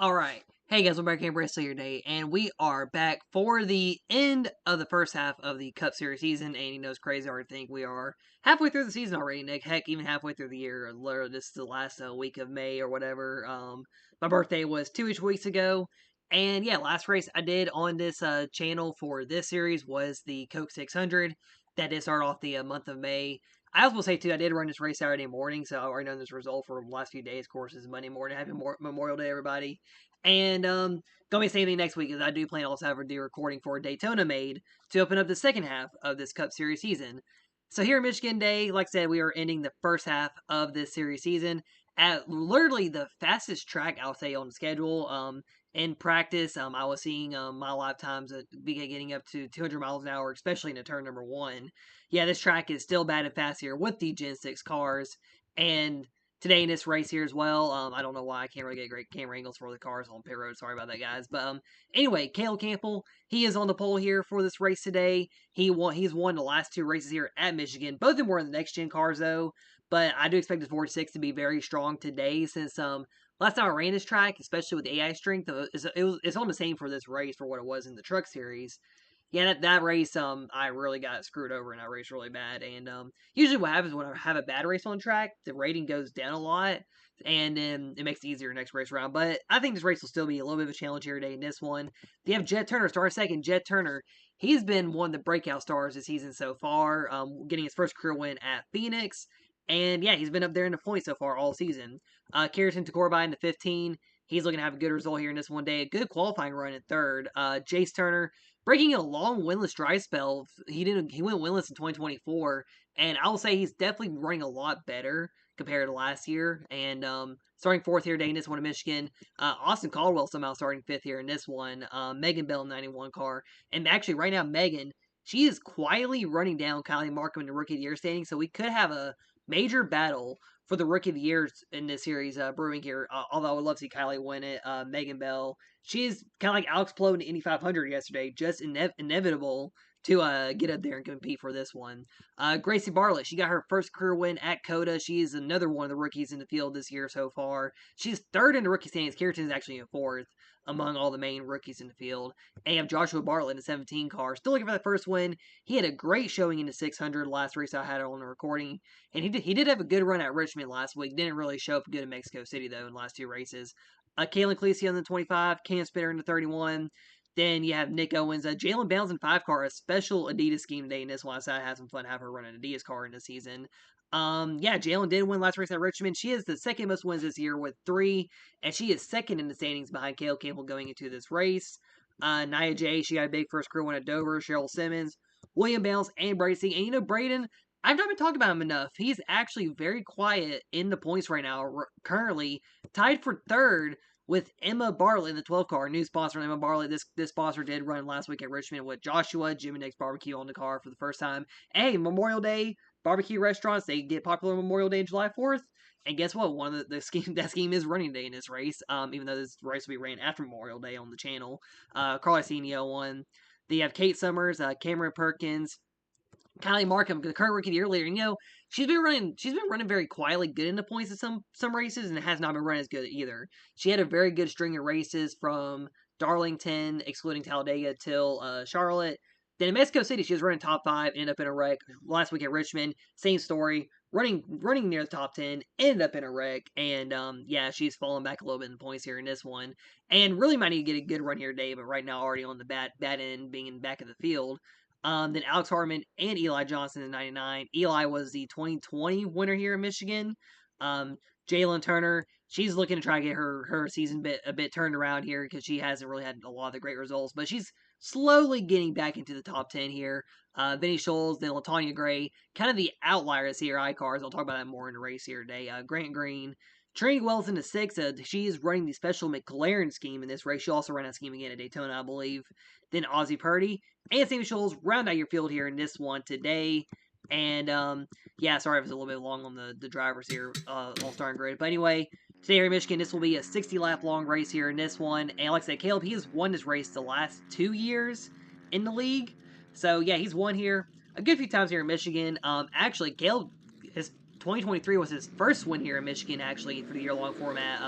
Alright. Hey guys, we're back here Bristol here today, and we are back for the end of the first half of the Cup Series season, and you know it's crazy hard to think we are halfway through the season already, Nick. Heck, even halfway through the year. Literally, this is the last week of May or whatever. My birthday was 2-ish weeks ago, and yeah, last race I did on this channel for this series was the Coke 600. That did start off the month of May. I also will say too, I did run this race Saturday morning, so I already know this result for the last few days. Of course, is Monday morning. Happy Memorial Day, everybody. And gonna be the same thing next week, as I do plan also have a recording for Daytona made to open up the second half of this Cup Series season. So here in Michigan Day, like I said, we are ending the first half of this series season at literally the fastest track I'll say on the schedule. In practice, I was seeing my lap times be getting up to 200 miles an hour, especially in the turn number one. Yeah, this track is still bad and fast here with the Gen 6 cars, and today in this race here as well. I don't know why I can't really get great camera angles for the cars on pit road. Sorry about that, guys. But anyway, Cale Campbell, he is on the pole here for this race today. He's won the last two races here at Michigan. Both of them were in the next gen cars though. But I do expect the 46 to be very strong today, since last time I ran this track, especially with the AI strength, it's on the same for this race for what it was in the Truck Series. Yeah, that race, I really got screwed over in that race really bad. And usually what happens when I have a bad race on track, the rating goes down a lot, and then it makes it easier next race round. But I think this race will still be a little bit of a challenge here today in this one. They have Jet Turner start second. Jet Turner, he's been one of the breakout stars this season so far, getting his first career win at Phoenix. And yeah, he's been up there in the points so far all season. Carrington Tacorby in the 15. He's looking to have a good result here in this one day. A good qualifying run in third. Jace Turner breaking a long winless dry spell. He went winless in 2024, and I will say he's definitely running a lot better compared to last year. And starting fourth here today in this one in Michigan. Austin Caldwell somehow starting fifth here in this one. Megan Bell 91 car, and actually right now Megan, she is quietly running down Kylie Markham in the Rookie of the Year standing, so we could have a major battle for the Rookie of the Year in this series brewing here. Although I would love to see Kylie win it. Megan Bell, she is kind of like Alex Plone in the Indy 500 yesterday, just inevitable to get up there and compete for this one. Gracie Bartlett, she got her first career win at COTA. She is another one of the rookies in the field this year so far. She's third in the rookie standings. Carrington is actually in fourth among all the main rookies in the field. And you have Joshua Bartlett in the 17 car, still looking for that first win. He had a great showing in the 600 last race I had on the recording, and he did have a good run at Richmond last week. Didn't really show up good in Mexico City though in the last two races. Kalen Cleese in the 25, Cam Spitter in the 31. Then you have Nick Owens, Jalen Bounds in 5 car, a special Adidas scheme today in this one. So I had some fun having her run an Adidas car in the season. Yeah, Jalen did win last race at Richmond. She has the second most wins this year with 3, and she is second in the standings behind Cale Campbell going into this race. Nia J, she got a big first career win at Dover. Cheryl Simmons, William Bounce, and Brady Singh. And you know, Braden, I've not been talking about him enough. He's actually very quiet in the points right now, currently tied for third with Emma Bartlett in the 12 car. New sponsor Emma Bartlett. This sponsor did run last week at Richmond with Joshua, Jimmy Nick's Barbecue on the car for the first time. Hey, Memorial Day barbecue restaurants, they get popular Memorial Day, July 4th. And guess what? One of the scheme that scheme is running day in this race. Even though this race will be ran after Memorial Day on the channel. Carly Senio won. They have Kate Summers, Cameron Perkins, Kylie Markham, the current rookie of the year leader. And, you know, she's been running very quietly good in the points in some races, and it has not been running as good either. She had a very good string of races from Darlington, excluding Talladega, till Charlotte. Then in Mexico City, she was running top 5, ended up in a wreck. Last week at Richmond, same story. Running near the top 10, ended up in a wreck, and yeah, she's fallen back a little bit in the points here in this one, and really might need to get a good run here today, but right now already on the bad end, being in the back of the field. Then Alex Hartman and Eli Johnson in 99. Eli was the 2020 winner here in Michigan. Jalen Turner, she's looking to try to get her season a bit turned around here, because she hasn't really had a lot of the great results, but she's slowly getting back into the top 10 here. Vinny Scholes, then LaTanya Gray, kind of the outliers here, cars. I'll talk about that more in the race here today. Grant Green, Trinity Wells in the 6. She is running the special McLaren scheme in this race. She also ran that scheme again at Daytona, I believe. Then Ozzie Purdy and Sammy Scholes round out your field here in this one today. And yeah, sorry if it was a little bit long on the drivers here, all-star grid. But anyway, today here in Michigan, this will be a 60-lap long race here in this one. And like I said, Caleb, he has won this race the last 2 years in the league. So yeah, he's won here a good few times here in Michigan. Actually, Caleb, his 2023 was his first win here in Michigan, actually, for the year-long format.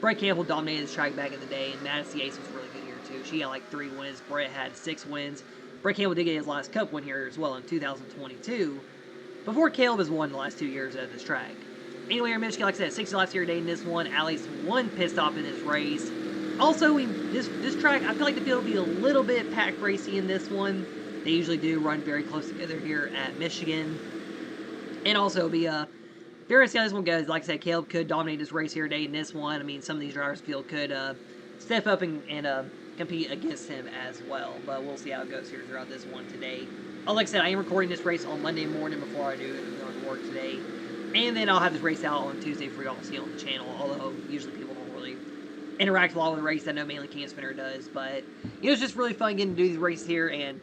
Brett Campbell dominated this track back in the day, and Madison Yates was really good here too. She had like 3 wins. Brett had 6 wins. Brett Campbell did get his last Cup win here as well in 2022, before Caleb has won the last 2 years at this track. Anyway, here in Michigan, like I said, 60 laps here today in this one. At least 1 pit stop in this race. Also, this track, I feel like the field will be a little bit pack racy in this one. They usually do run very close together here at Michigan. And also, it'll be very see how this one goes. Like I said, Caleb could dominate this race here today in this one. I mean, some of these drivers field could step up and compete against him as well. But we'll see how it goes here throughout this one today. Like I said, I am recording this race on Monday morning before I do it on work today. And then I'll have this race out on Tuesday for y'all to see on the channel. Although, usually people don't really interact a lot with the race. I know mainly Can Spinner does. But, it's just really fun getting to do these races here. And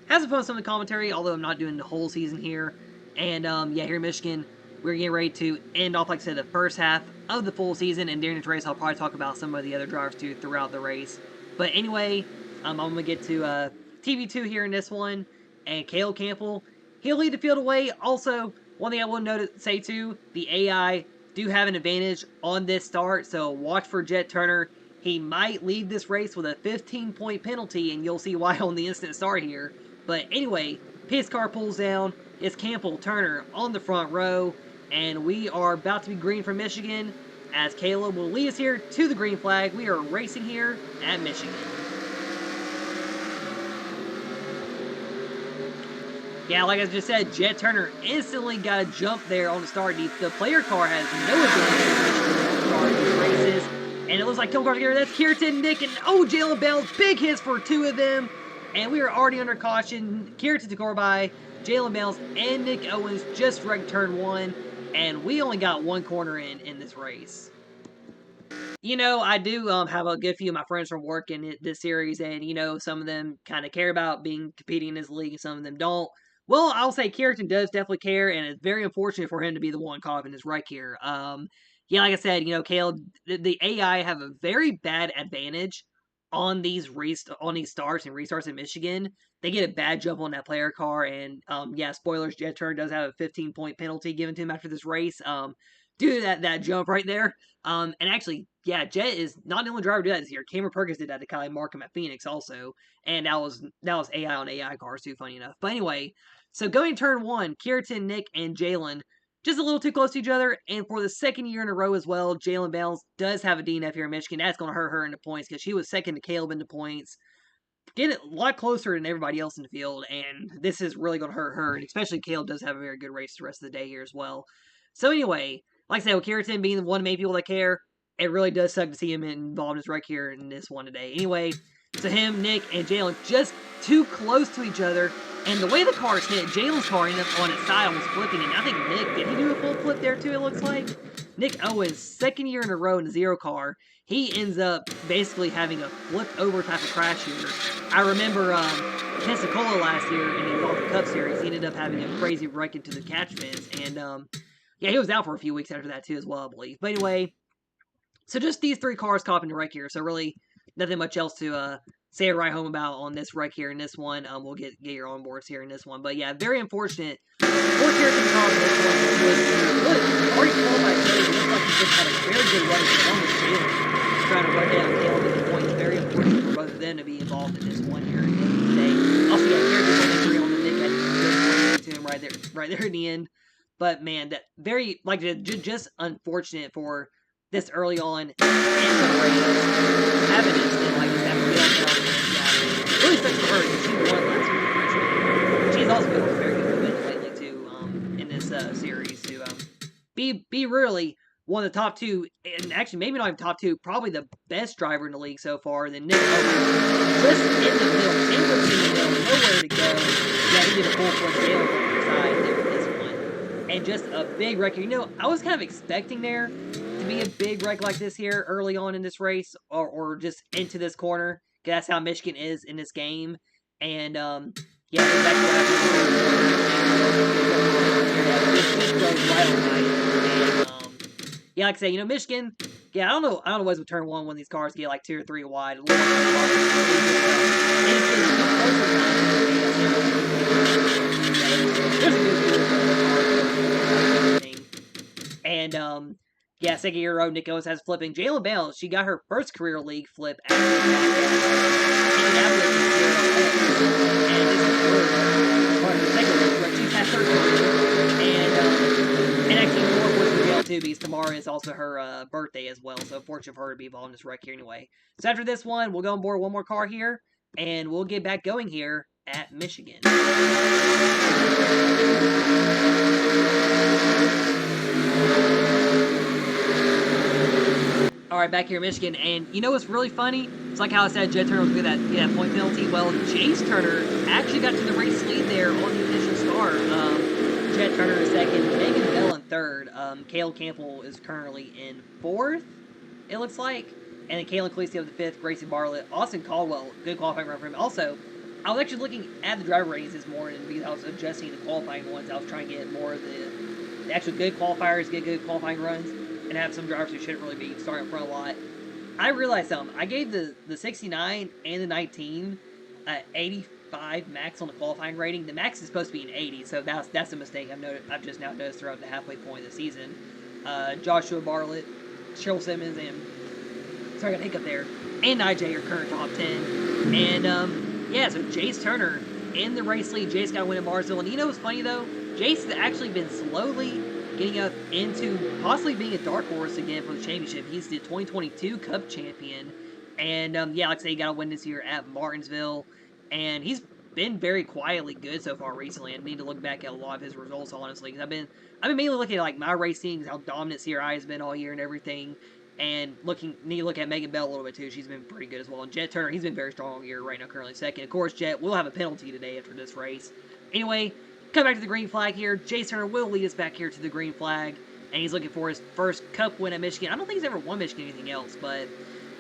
have some fun with some of the commentary. Although I'm not doing the whole season here. And, yeah, here in Michigan, we're getting ready to end off, like I said, the first half of the full season. And during this race, I'll probably talk about some of the other drivers, too, throughout the race. But anyway, I'm going to get to TV2 here in this one. And Caleb Campbell, he'll lead the field away. Also, one thing I will say too, the AI do have an advantage on this start, so watch for Jet Turner. He might lead this race with a 15-point penalty, and you'll see why on the instant start here. But anyway, his car pulls down. It's Campbell Turner on the front row, and we are about to be green for Michigan, as Caleb will lead us here to the green flag. We are racing here at Michigan. Yeah, like I just said, Jet Turner instantly got a jump there on the start. The player car has no advantage in these races. And it looks like Kilgore together. That's Kierton, Nick, and Jalen Bell's big hits for 2 of them. And we are already under caution. Kierton to score by Jalen Bells and Nick Owens just wrecked turn 1. And we only got 1 corner in this race. I do have a good few of my friends from work in this series. And, some of them kind of care about competing in this league and some of them don't. Well, I'll say Kierton does definitely care, and it's very unfortunate for him to be the one caught in his wreck here. Yeah, like I said, Caleb, the AI have a very bad advantage on these starts and restarts in Michigan. They get a bad jump on that player car, and yeah, spoilers, Jet Turner does have a 15-point penalty given to him after this race. Due to that jump right there. And actually, yeah, Jet is not the only driver to do that this year. Cameron Perkins did that to Kylie Markham at Phoenix also. And that was AI on AI cars too, funny enough. But anyway, so going turn 1, Kierton, Nick, and Jalen just a little too close to each other. And for the second year in a row as well, Jalen Bells does have a DNF here in Michigan. That's going to hurt her in the points because she was second to Caleb in the points. Get it a lot closer than everybody else in the field. And this is really going to hurt her. And especially Caleb does have a very good race the rest of the day here as well. So anyway, like I said, with Kierton being one of the main people that care, it really does suck to see him involved in his wreck here in this one today. Anyway, so him, Nick, and Jalen just too close to each other. And the way the cars hit, Jalen's car ended up on its side, almost flipping. And I think Nick, did he do a full flip there too, it looks like? Nick Owens, second year in a row in the 0 car, he ends up basically having a flip over type of crash here. I remember Pensacola last year in the Golden Cup Series, he ended up having a crazy wreck into the catch fence. And yeah, he was out for a few weeks after that too as well, I believe. But anyway, so just these 3 cars caught in the wreck here. So really nothing much else to say or write home about on this wreck here in this one. We'll get your onboards here in this one. But yeah, very unfortunate. 4 characters involved in this one. Really, already qualified today. It looks like he just had a very good run along with Jalen. Trying to run down Caleb at the point. It's very unfortunate for both of them to be involved in this one here today. Also, yeah, characters on injury on the Nick had to him right there in the end. But man, that very just unfortunate for this early on in the race having it and like that really sucks for her because she won last week. She's also been very good with lately too in this series to be really one of the top 2, and actually maybe not even top 2, probably the best driver in the league so far. Then Nick Owens, just in the middle, nowhere to go. Yeah, he did a full flip tail on the side there. And just a big wreck. I was kind of expecting there to be a big wreck like this here early on in this race, or just into this corner. That's how Michigan is in this game. And, yeah, that's what happened. Yeah, like I say, Michigan, yeah, I don't know what's with turn 1 when these cars get like 2 or 3 wide. A little And, Yeah, second year in a row, Nick Owens has flipping. Jalen Bales, she got her first career league flip at Indianapolis in CRL. And this is her second league, but she's had her and actually more fortunate for Jalen too, because tomorrow is also her birthday as well. So fortunate for her to be involved in this wreck here anyway. So after this one, we'll go on board one more car here, and we'll get back going here at Michigan. Alright, back here in Michigan, and you know what's really funny? It's like how I said Jet Turner was good at that point penalty. Well, Chase Turner actually got to the race lead there on the initial start. Jet Turner in second, Megan Bell in third. Caleb Campbell is currently in fourth, it looks like. And then Kaylin Cleese up the fifth, Gracie Bartlett, Austin Caldwell, good qualifying run for him. Also, I was actually looking at the driver ratings this morning because I was adjusting the qualifying ones. I was trying to get more of the actual good qualifiers, get good qualifying runs, and have some drivers who shouldn't really be starting up front a lot. I realized something. I gave the 69 and the 19 85 max on the qualifying rating. The max is supposed to be an 80, so that's a mistake I've just now noticed throughout the halfway point of the season. Joshua Bartlett, Cheryl Simmons, and sorry, I got a hiccup there, and IJ are current top 10. And yeah, so Jace Turner in the race lead. Jace got a win at Marsville, and you know what's funny though? Jace has actually been slowly getting up into possibly being a dark horse again for the championship. He's the 2022 Cup champion, and yeah, like I say, he got a win this year at Martinsville, and he's been very quietly good so far recently. I need to look back at a lot of his results, honestly, because I've been mainly looking at like my racing, how dominant CRI has been all year and everything, and need to look at Megan Bell a little bit too. She's been pretty good as well. And Jet Turner, he's been very strong all year, right now currently second. Of course, Jet will have a penalty today after this race. Anyway, come back to the green flag here. Jace Turner will lead us back here to the green flag, and he's looking for his first Cup win at Michigan. I don't think he's ever won Michigan anything else, but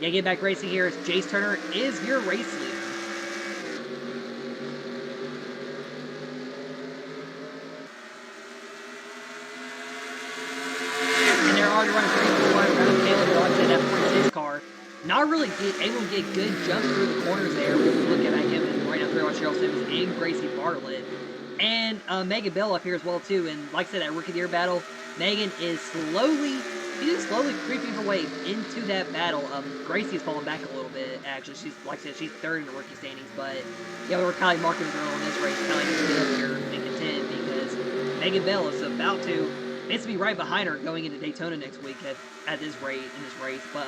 yeah, get back racing here as Jace Turner is your race leader. And they're already running 3-4 around Caleb Dodge in that 46 car. Not really able to get good jumps through the corners there. We'll look at him and right now through on Cheryl Simmons and Gracie Bartlett. And Megan Bell up here as well too. And like I said, that Rookie of the Year battle, Megan is slowly creeping her way into that battle. Gracie is falling back a little bit. Actually, she's like I said, she's third in the rookie standings. But yeah, we were Kylie marking the girl in this race. Kylie needs to get up here and contend because Megan Bell is about to basically be right behind her going into Daytona next week at this rate in this race. But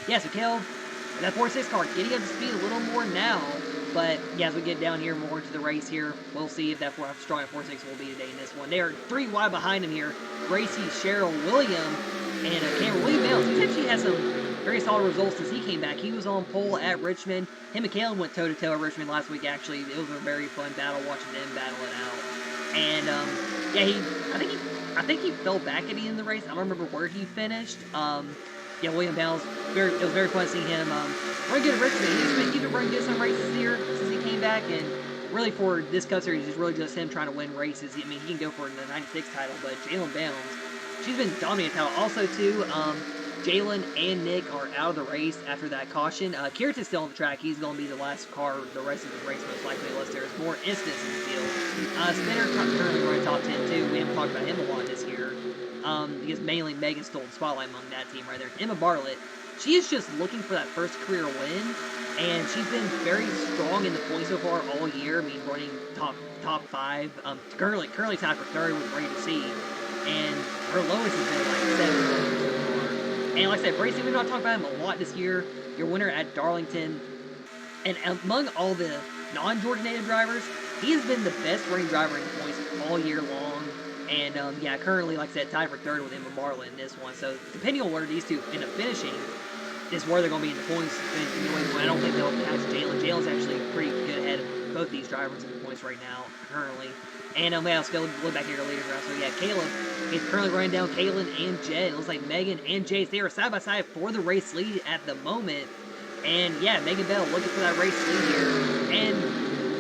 yeah, so Caleb, that 46 car getting up to speed a little more now. But yeah, as we get down here more into the race here, we'll see if that strong at 46 will be today in this one. They are 3 wide behind him here. Gracie, Cheryl, William, and Cameron William Bales. He's actually had some very solid results since he came back. He was on pole at Richmond. Him and Caleb went toe-to-toe at Richmond last week, actually. It was a very fun battle watching them battle it out. And yeah, I think he fell back at the end of the race. I don't remember where he finished. Yeah, William Bales, it was very fun seeing him run good at Richmond. He's been running good some races here since he came back, and really for this Cup Series, it's really just him trying to win races. I mean, he can go for the 96 title, but Jalen Bales, she's been dominating title. Also, too, Jalen and Nick are out of the race after that caution. Kieran's still on the track. He's going to be the last car the rest of the race, most likely, unless there's more incidents in the field. Spinner currently running top 10, too. We haven't talked about him a lot this year. Because mainly Megan stole the spotlight among that team right there. Emma Bartlett, she is just looking for that first career win, and she's been very strong in the points so far all year. I mean, running top 5. Currently tied for third with Brady C, and her lowest has been like 7 so far. And like I said, Bracey, we've not talked about him a lot this year. Your winner at Darlington, and among all the non-Georgia native drivers, he has been the best running driver in the points all year long. And, yeah, currently, like I said, tied for third with Emma Bartlett in this one. So, depending on where these two end up finishing, is where they're going to be in the points. I don't think they'll catch Jalen. Jalen's actually pretty good ahead of both these drivers in the points right now, currently. And, yeah, let's go look back here to leaders round. So, yeah, Caleb is currently running down Kaylin and Jed. It looks like Megan and Jace, they are side by side for the race lead at the moment. And, yeah, Megan Bell looking for that race lead here. And,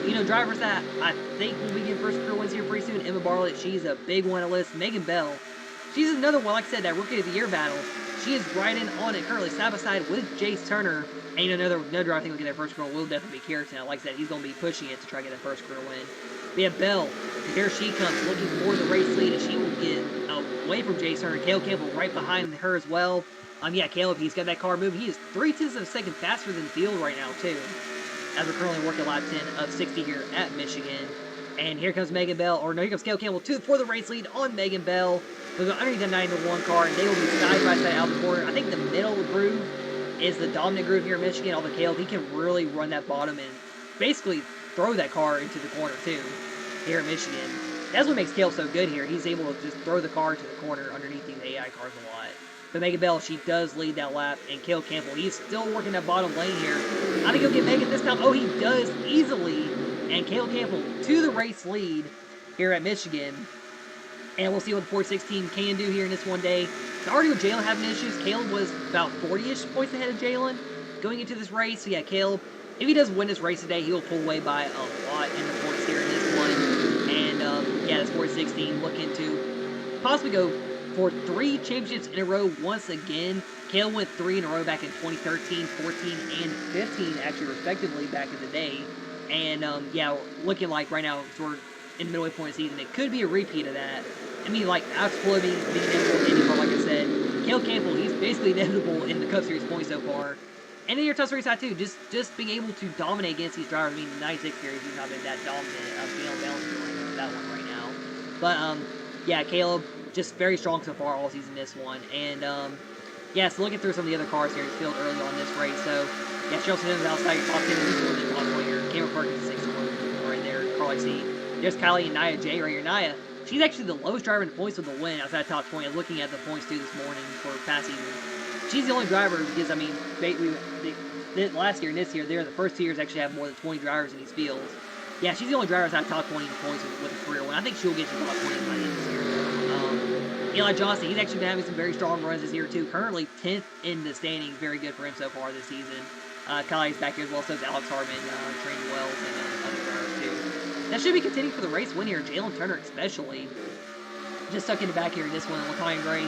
you know, drivers that I think will be getting first career wins here pretty soon. Emma Bartlett, she's a big one to list. Megan Bell, she's another one, like I said, that Rookie of the Year battle. She is right in on it currently, side by side with Jace Turner. And another driver I think will get that first career will definitely be Kieran. Like I said, he's going to be pushing it to try to get that first career win. We have Bell. Here she comes, looking for the race lead, and she will get away from Jay Turner. Caleb Campbell right behind her as well. Yeah, Caleb, he's got that car moving. He is 0.3 of a second faster than the field right now, too. As we're currently working lap 10 of 60 here at Michigan. And here comes Megan Bell, or no, here comes Caleb Campbell for the race lead on Megan Bell. We'll go underneath the 9-1 car, and they will be side by side out the corner. I think the middle groove is the dominant groove here in Michigan. Although Caleb, he can really run that bottom and basically throw that car into the corner too here in Michigan. That's what makes Caleb so good here. He's able to just throw the car to the corner underneath the AI cars a lot. But Megan Bell, she does lead that lap, and Caleb Campbell, he's still working that bottom lane here. I think he'll get Megan this time. Oh, he does easily. And Caleb Campbell to the race lead here at Michigan. And we'll see what the 416 can do here in this one day. Already with Jalen having issues, Caleb was about 40-ish points ahead of Jalen going into this race. So yeah, Caleb, if he does win this race today, he will pull away by a lot in the points here in this one. And yeah, this 416 looking to possibly go for 3 championships in a row once again. Caleb went 3 in a row back in 2013, 14, and 15, actually, respectively, back in the day. And, yeah, looking like right now, we're in the midway point of the season, it could be a repeat of that. I mean, like, exploding, being inevitable in IndyCar, like I said. Caleb Campbell, he's basically inevitable in the Cup Series points so far. And in your Tough Series side, too, just being able to dominate against these drivers. I mean, the 96 Series, he's not been that dominant. Being on balance doing that one right now. But, yeah, Caleb, just very strong so far all season this one. And, yeah, so looking through some of the other cars here in the field early on this race. So, yeah, Chelsea Simmons outside, top 10, who's going to the top 1 here. Cameron Perkins, 6-1 right there. Carl XC. There's Kylie and Nia J right here. Nia, she's actually the lowest driver in points with the win outside top 20. Looking at the points, too, this morning for past season. She's the only driver because, I mean, last year and this year, the first 2 years actually have more than 20 drivers in these fields. Yeah, she's the only driver outside top 20 in points with a career win. I think she'll get to the top 20 by the end of this year. Eli Johnson, he's actually been having some very strong runs this year, too. Currently 10th in the standings. Very good for him so far this season. Kylie's back here as well, so is Alex Harmon, Trent Wells, and other drivers, too. That should be continuing for the race win here. Jalen Turner especially. Just stuck in the back here in this one, LaTanya Gray.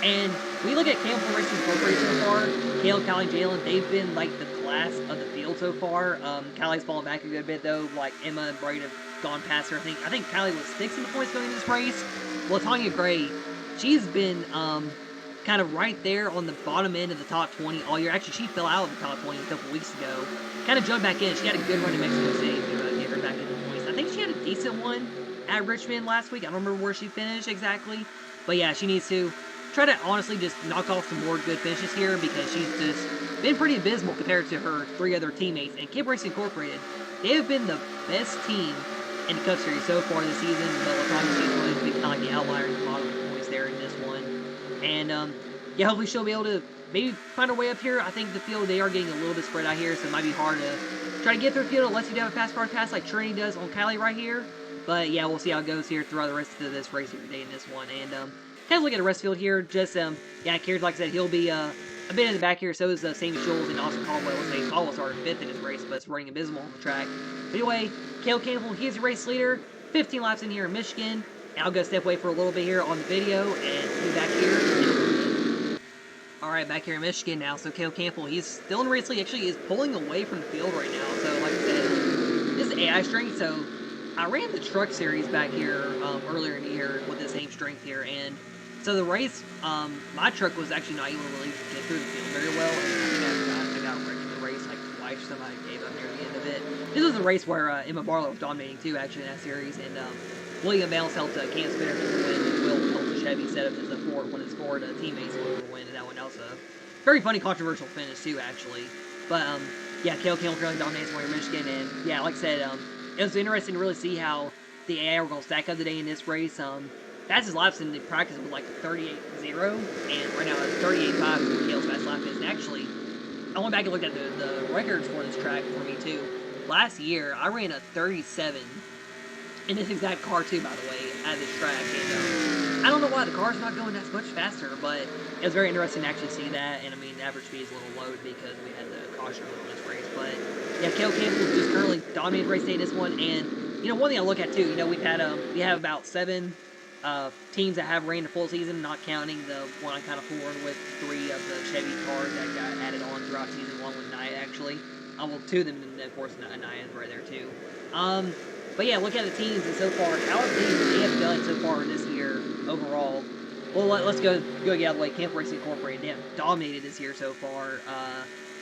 And we look at Campbell Racing Incorporated so far. Caleb, Kylie, Jalen, they've been like the class of the field so far. Kylie's fallen back a good bit, though. Like, Emma and Braid have gone past her. I think Kylie was 6th in the points going into this race. LaTanya Gray, she's been kind of right there on the bottom end of the top 20 all year. Actually, she fell out of the top 20 a couple weeks ago. Kind of jumped back in. She had a good run in Mexico City to get her back in the points. I think she had a decent one at Richmond last week. I don't remember where she finished exactly. But yeah, she needs to try to honestly just knock off some more good finishes here because she's just been pretty abysmal compared to her 3 other teammates. And Cup Racing Incorporated, they have been the best team in the Cup Series so far this season. But LaTanya, she's really been kind of like the outlier in the bottom of the points there in this one. And, yeah, hopefully she'll be able to maybe find her way up here. I think the field, they are getting a little bit spread out here, so it might be hard to try to get through the field unless you have a fast car pass like Trinity does on Kylie right here. But, yeah, we'll see how it goes here throughout the rest of this race here today in this one. And, kind of look at the rest field here. Just, yeah, Kieran, like I said, he'll be a bit in the back here. So is Sammy Schultz and Austin Caldwell. Let's say Caldwell started 5th in his race, but it's running abysmal on the track. But anyway, Caleb Campbell, he's the race leader. 15 laps in here in Michigan. And I'll go step away for a little bit here on the video and be back here. Alright, back here in Michigan now. So Caleb Campbell, he's still in the race lead. Actually, is pulling away from the field right now. So, like I said, this is AI strength. So, I ran the truck series back here earlier in the year with the same strength here. And so the race, my truck was actually not able to really get through the field very well. And I got wrecked in the race like twice. Somebody gave up near the end of it. This was a race where Emma Barlow was dominating too, actually, in that series. And William Balance helped Cam Spinner to win. And Will helped the Chevy set up as a Ford when his Ford teammates were to win. And that one also very funny, controversial finish too, actually. But yeah, Caleb Campbell currently dominates for Michigan. And yeah, like I said, it was interesting to really see how the AI were going to stack up today in this race. Fastest laps in the practice was like 38.0, and right now it's 38.5 is where Caleb's fast lap is. And actually, I went back and looked at the records for this track for me too. Last year, I ran a 37 in this exact car too, by the way, at this track. And I don't know why the car's not going that much faster, but it was very interesting to actually see that. And I mean, the average speed is a little low because we had the caution on this race. But yeah, Caleb Campbell just currently dominated race day in this one. And you know, one thing I look at too, you know, we have about 7 teams that have ran the full season, not counting the one I kind of forward with 3 of the Chevy cars that got added on throughout season 1 with Nia, actually. Well, 2 of them, and of course, Nia is right there, too. But yeah, look at the teams and so far, how are things they have done so far this year overall. Well, let's go get out of the way. Camp Racing Incorporated, they have dominated this year so far.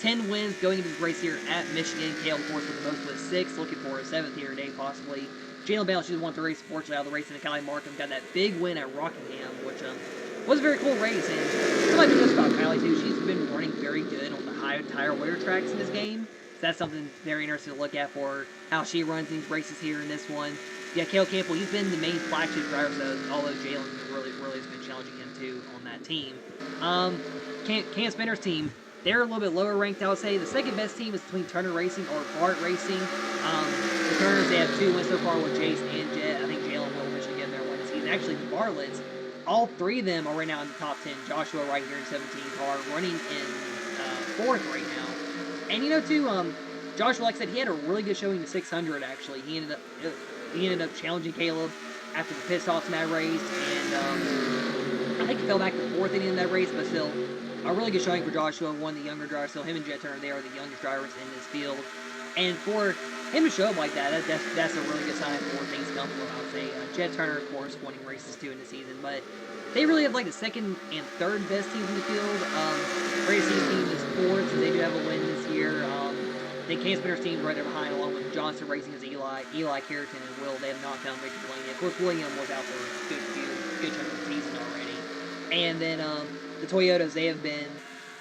10 wins going into this race here at Michigan. Kale, of course, with the most with 6, looking for a 7th here today, possibly. Jalen Bell, she's won the race, fortunately, out of the race, and Callie Markham got that big win at Rockingham, which was a very cool race. And somebody knows about Kylie, too. She's been running very good on the high tire wear tracks in this game. So that's something very interesting to look at for how she runs these races here in this one. Yeah, Cale Campbell, he's been the main flagship driver, though, although Jalen really has been challenging him, too, on that team. Cam Spinner's team, they're a little bit lower ranked, I would say. The second best team is between Turner Racing or Bart Racing. The Turners, they have 2 wins so far with Jace and Jet. I think Jalen will eventually get their win this season. Actually, the Bartletts, all 3 of them are right now in the top 10. Joshua right here in 17 car, running in 4th right now. And you know, too, Joshua, like I said, he had a really good showing in the 600, actually. He ended up challenging Caleb after the pit stops in that race, and I think he fell back to 4th in that race, but still, a really good showing for Joshua, one of the younger drivers. So him and Jet Turner, they are the youngest drivers in this field. And for him to show up like that's a really good sign for things to come for him, I would say. Jet Turner, of course, winning races too in the season, but they really have like the 2nd and 3rd best teams in the field. Racing's team is 4th, so they do have a win this year. The Cam Spinner's team right there behind, along with Johnson Racing is Eli Carrington and Will. They have knocked down Richard Delaney. Of course, William was out for a good chunk of the season already. And then the Toyotas, they have been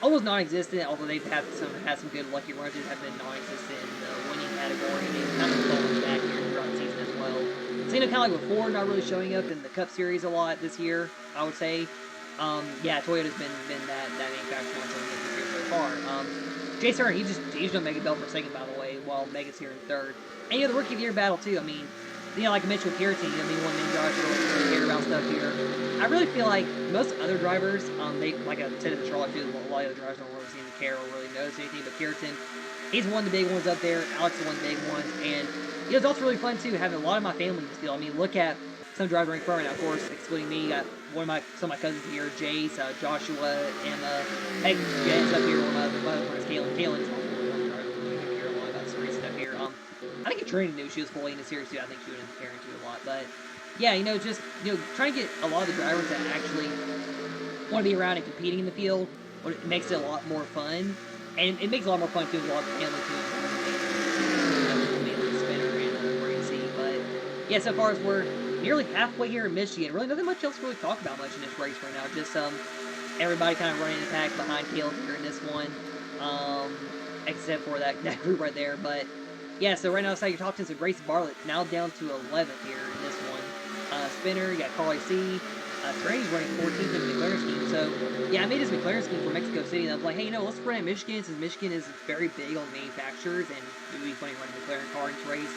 almost non-existent, although they've had some good lucky runs. Have been non-existent in the winning category. They've kind of fallen back here throughout the season as well. So, you know, kind of like with Ford not really showing up in the Cup Series a lot this year, I would say. Yeah, Toyota's been that manufacturer this year so far. Jace Turner, he's done Megan Bell for 2nd, by the way, while Megan's here in 3rd. And you know, the Rookie of the Year battle, too. I mean, you know, like I mentioned with Carrington, I mean, one main driver really care about stuff here. I really feel like most other drivers, they, like I said in the Charlotte field, a lot of the drivers don't really seem to care or really notice anything, but Carrington, he's one of the big ones up there. Alex is one of the big ones. And, you know, it's also really fun, too, having a lot of my family in this field. I mean, look at some drivers running front right now, of course, excluding me. You got some of my cousins here, Jace, Joshua, Emma, Hank, Jet's up here, one of my other friends, Kaylin's also one driver. We don't hear a lot about this race stuff here. I think Katrina knew she was fully in the series, too. I think she would have cared to a lot. But, yeah, you know, just, you know, trying to get a lot of the drivers that actually want to be around and competing in the field, it makes it a lot more fun. And it makes it a lot more fun, too, with a lot of the family, too, mainly Spinner and Racing. But, yeah, so far as we're nearly halfway here in Michigan, really nothing much else to really talk about much in this race right now. Just everybody kind of running the pack behind Caleb here in this one, except for that group right there. But yeah, so right now it's like your top 10. So Grace Bartlett now down to 11th here in this one. Spinner, you got Carly C. Serena's running 14th in the McLaren scheme. So yeah, I made this McLaren scheme for Mexico City, and I was like, hey, you know, let's run at Michigan since Michigan is very big on manufacturers, and it would be funny running a McLaren car in this race.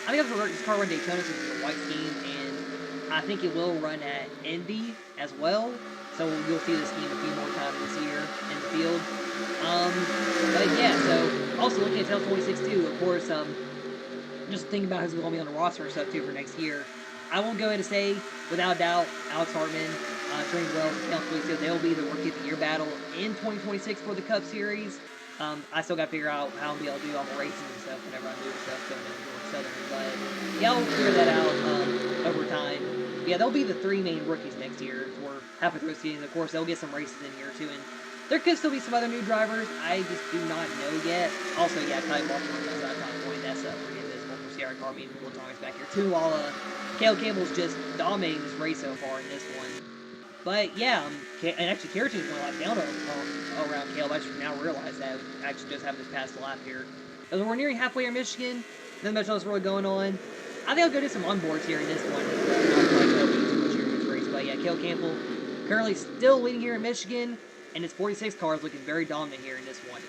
I think I'm going to this car run Daytona since it's a white scheme, and I think it will run at Indy as well. So you'll see this scheme a few more times this year in the field. But yeah, so also looking at Tail 26 too, of course, just thinking about who's going to be on the roster and stuff too for next year. I won't go ahead and say, without doubt, Alex Hartman, Trent Wells, and Tail 26, they'll be the Rookie of the Year battle in 2026 for the Cup Series. I still got to figure out how I'm going to be able to do all the racing and stuff whenever I move stuff going down to Southern. But yeah, I'll figure that out over time. Yeah, they'll be the 3 main rookies next year. We're halfway through the season. Of course, they'll get some races in here too, and there could still be some other new drivers. I just do not know yet. Also, yeah, Ty Baltimore knows that top point. That's pretty invisible for CRL car meeting. Will Thomas back here too. While Caleb Campbell's just dominating this race so far in this one. But yeah, and actually Carrington's went a lot down around Caleb. I just now realize that. Actually, just having this past lap here. As we're nearing halfway in Michigan, nothing much else really going on. I think I'll go do some onboards here in this one. Not like too much here in this race, but yeah, Caleb Campbell currently still leading here in Michigan, and his 46 car is looking very dominant here in this one.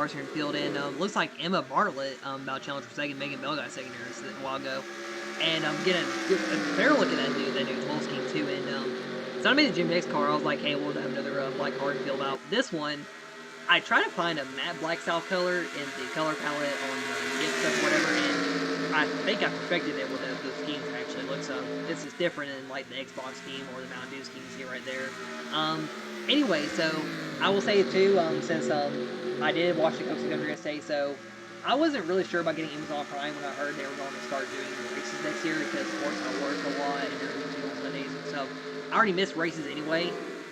cars here in the field, and looks like Emma Bartlett about challenge for second. Megan Bell got second here a while ago, and I'm getting a fair look at that new 12 scheme too. And so I made the Jim Nix car. I was like, hey, we'll have another black car to field out. This one, I try to find a matte black style color in the color palette on the gift stuff or whatever, and I think I perfected it with those schemes. Actually, looks this is different than like the Xbox scheme or the Mountain Dew scheme you see right there. Anyway, so I will say too, since I did watch the Cup yesterday, so I wasn't really sure about getting Amazon Prime when I heard they were going to start doing races next year because of course I work a lot and there's on Sundays and stuff. I already missed races anyway,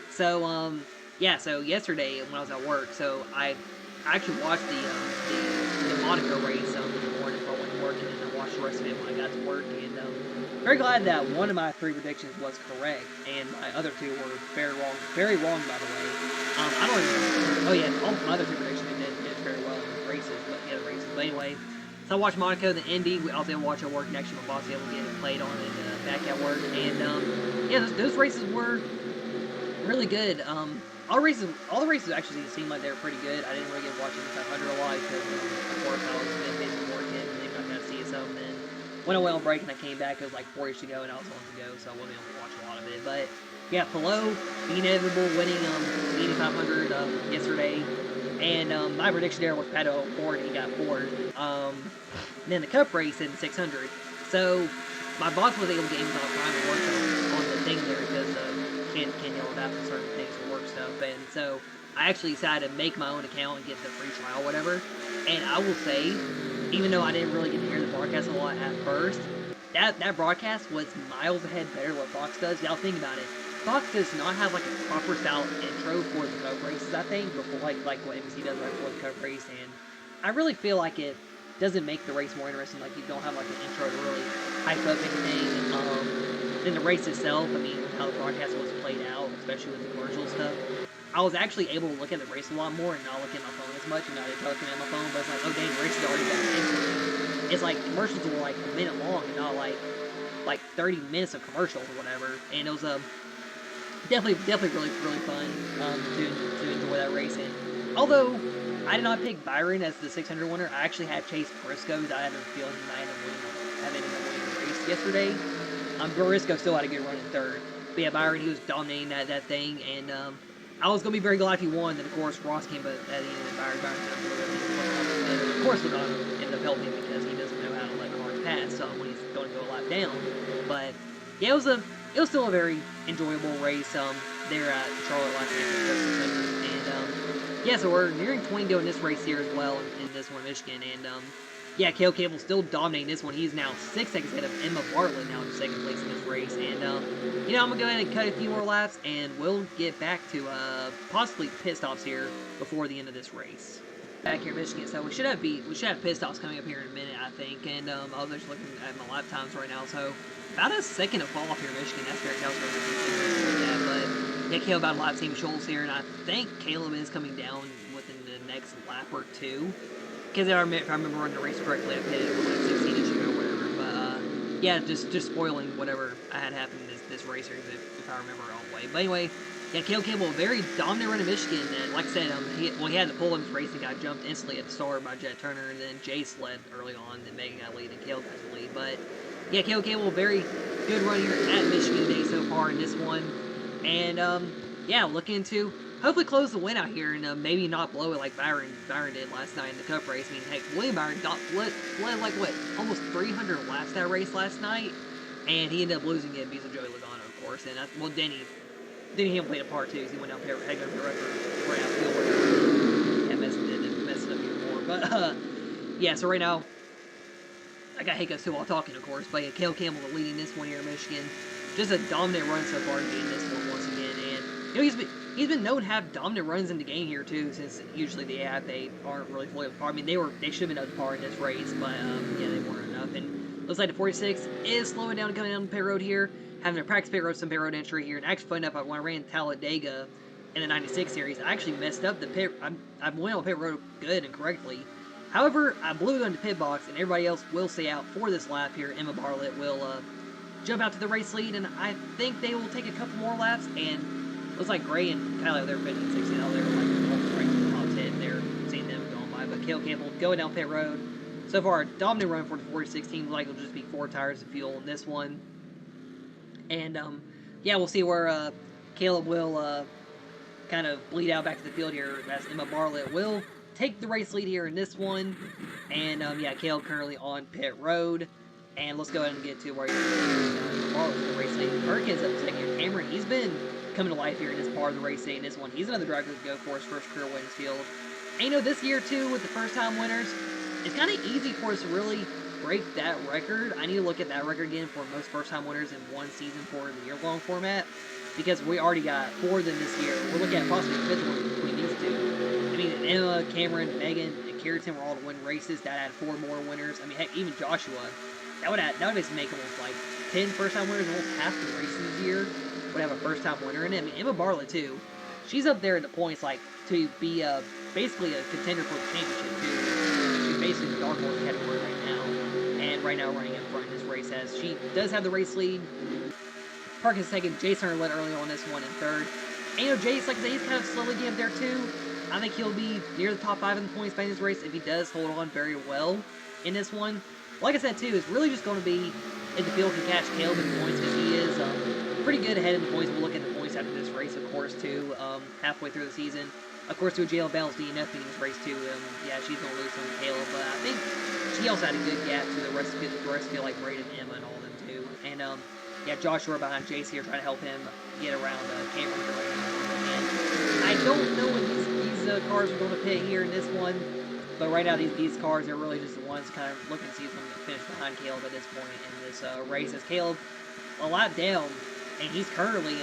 so yeah. So yesterday when I was at work, so I actually watched the Monaco race in the morning before I went to work, and then I watched the rest of it when I got to work, and very glad that one of my 3 predictions was correct, and my other 2 were very wrong by the way. I don't even, oh yeah, all my other 2 predictions did very well in the races, but the other races. But anyway, so I watched Monaco, the Indy. I was able to watch at work next to my boss, able to get it played on it back at work, and yeah, those races were really good. All the races actually seemed like they were pretty good. I didn't really get watching the 500 a lot because of course I was busy working and maybe not got to see some. And when I went on break and I came back, it was like 4-ish to go and I was on to go, so I wasn't able to watch a lot of it. But yeah, Pillow, the inevitable, winning the 8500 yesterday. And my prediction there was Pato Ford, he got Ford. And then the Cup race in 600. So my boss was able to get Amazon Prime and work on the thing there because can't yell about for certain things for work stuff. And so I actually decided to make my own account and get the free trial, whatever. And I will say, even though I didn't really get to hear the broadcast a lot at first, that broadcast was miles ahead better than what Fox does. Y'all think about it. Fox does not have like a proper style intro for the Cup races, I think, before like what NBC does right before the Cup race, and I really feel like it doesn't make the race more interesting. Like you don't have like an intro to really hype up anything. Then the race itself, I mean, how the broadcast was played out, especially with the commercial stuff. I was actually able to look at the race a lot more and not look at my phone as much, and not looking at my phone. But it's like, oh dang, the race is already back into it. It's like commercials were like a minute long and not like 30 minutes of commercials or whatever. And it was definitely really fun to enjoy that race. And although I did not pick Byron as the 600 winner, I actually had Chase Briscoe that I had a feeling he might have ended up winning the race yesterday. Briscoe still had a good run in third, but yeah, Byron, he was dominating that thing, and I was gonna be very glad if he won. Then of course Ross came, but at the end of Byron kind of of course would not end up helping because he doesn't know how to let cars pass when he's going to go a lap down. But yeah, it was still a very enjoyable race there at Charlotte last night. And yeah, so we're nearing 20 to go in this race here as well in this one, Michigan. And yeah, Cale Cable's still dominating this one. He's now 6 seconds ahead of Emma Bartlett now in 2nd place in this race. And you know, I'm gonna go ahead and cut a few more laps, and we'll get back to possibly pit stops here before the end of this race. Back here in Michigan, so we should have pit stops coming up here in a minute, I think. And I was just looking at my lap times right now, so about a second of fall off here in Michigan. That's very helpful. But yeah, Caleb about a lap team Shoals here, and I think Caleb is coming down within the next lap or two. Because if I remember running the race correctly, I pitted it like 16-ish ago or whatever. But yeah, just spoiling whatever I had happened this race here, if I remember all the way. But anyway, yeah, Caleb Campbell, very dominant run in Michigan. And like I said, he had the pole in his race and got jumped instantly at the start by Jet Turner, and then Jace led early on, then Megan got lead, and Caleb got the lead. But yeah, Caleb Campbell, very good run here at Michigan today so far in this one. And yeah, looking to hopefully close the win out here and maybe not blow it like Byron did last night in the Cup race. I mean, heck, William Byron led like what, almost 300 laps that race last night, and he ended up losing it because of Joey Logano, of course. And well, Denny played a part too, because he went down head up the record right outfield where that messed it up even more. But yeah, so right now I got hiccups too while talking, of course. But yeah, Cale Campbell leading this one here in Michigan. Just a dominant run so far in this one once again. And you know, he's been known to have dominant runs in the game here too, since usually they aren't really fully up to par. I mean, they should have been up to par in this race, but yeah, they weren't enough. And looks like the 46 is slowing down, coming down the pit road here, having to practice some pit road entry here. And actually, funny enough, when I ran Talladega in the 96 series, I actually messed up the pit. I went on pit road good and correctly. However, I blew it on the pit box, and everybody else will stay out for this lap here. Emma Bartlett will jump out to the race lead, and I think they will take a couple more laps. And looks like Gray and Kylie, they're 15, 16. They were like almost right to the top 10 there, seeing them going by. but Caleb Campbell going down pit road. So far, a dominant run for the 46 team. Like it'll just be 4 tires of fuel in this one. And yeah, we'll see where Caleb will kind of bleed out back to the field here, as Emma Bartlett will take the race lead here in this one. And yeah, Caleb currently on pit road. And let's go ahead and get to where Emma Bartlett the race lead. Perkins up second here. Cameron, he's been coming to life here in this part of the race day. In this one, he's another driver to go for his first career win in this field. And you know, this year too, with the first time winners, it's kind of easy for us to really break that record. I need to look at that record again for most first time winners in one season for the year-long format, because we already got 4 of them this year. We're looking at possibly a 5th one between these two. I mean, Emma, Cameron, Megan, and Keratin were all to win races. That had 4 more winners. I mean, heck, even Joshua. That would basically make almost like 10 first-time winners. Almost half the races this year would have a first-time winner in it. I mean, Emma Bartlett too. She's up there in the points, like to be basically a contender for the championship too. She's basically the dark horse category right now, and right now running in front in this race, as she does have the race lead. Perkins second, Jason led early on this one in third. And you know, Jace, like I said, he's kind of slowly getting up there too. I think he'll be near the top 5 in the points by this race if he does hold on very well in this one. Like I said too, it's really just going to be if the field can catch Caleb in the points, because he is pretty good ahead in the points. We'll look at the points after this race, of course, too, halfway through the season. Of course, to a Jalen Bell's DNF in this race too. Yeah, she's going to lose some Caleb, but I think she also had a good gap to the rest of the field, like Braden, Emma, and all of them too. And yeah, Joshua behind Jace here trying to help him get around Cameron right now. And I don't know when these cars are going to pit here in this one, but right now these cars are really just the ones kind of looking to see who's going to finish behind Caleb at this point in this race. As Caleb a lap down, and he's currently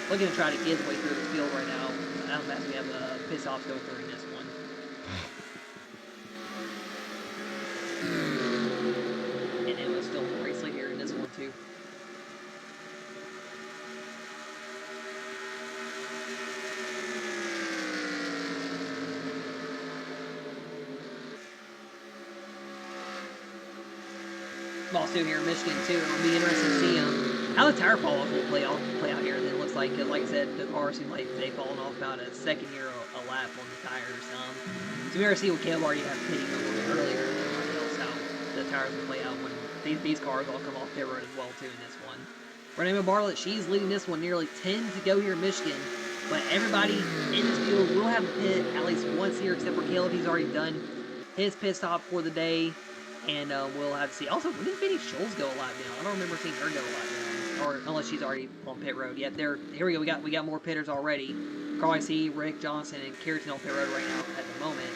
looking to try to get his way through the field right now. I don't know if we have piss offs go through in this one. And Emma's still in the race lead here in this one too. Also here in Michigan too, it'll be interesting to see how the tire fall-off will play out here. It looks like I said, the cars seem like they've fallen off about a second year a lap on the tires. So we already see what Caleb already had pitting a little bit earlier, and how the tires will play out when these cars all come off pit road as well too in this one. For Emma Bartlett, she's leading this one, nearly 10 to go here in Michigan. But everybody in this field will have a pit at least once here, except for Caleb. He's already done his pit stop for the day. And we'll have to see. Also, when did Vinny Scholes go a lap down? I don't remember seeing her go a lap down, or unless she's already on pit road. Yeah, here we go. We got more pitters already. Carly C, Rick Johnson, and Keratin on pit road right now at the moment.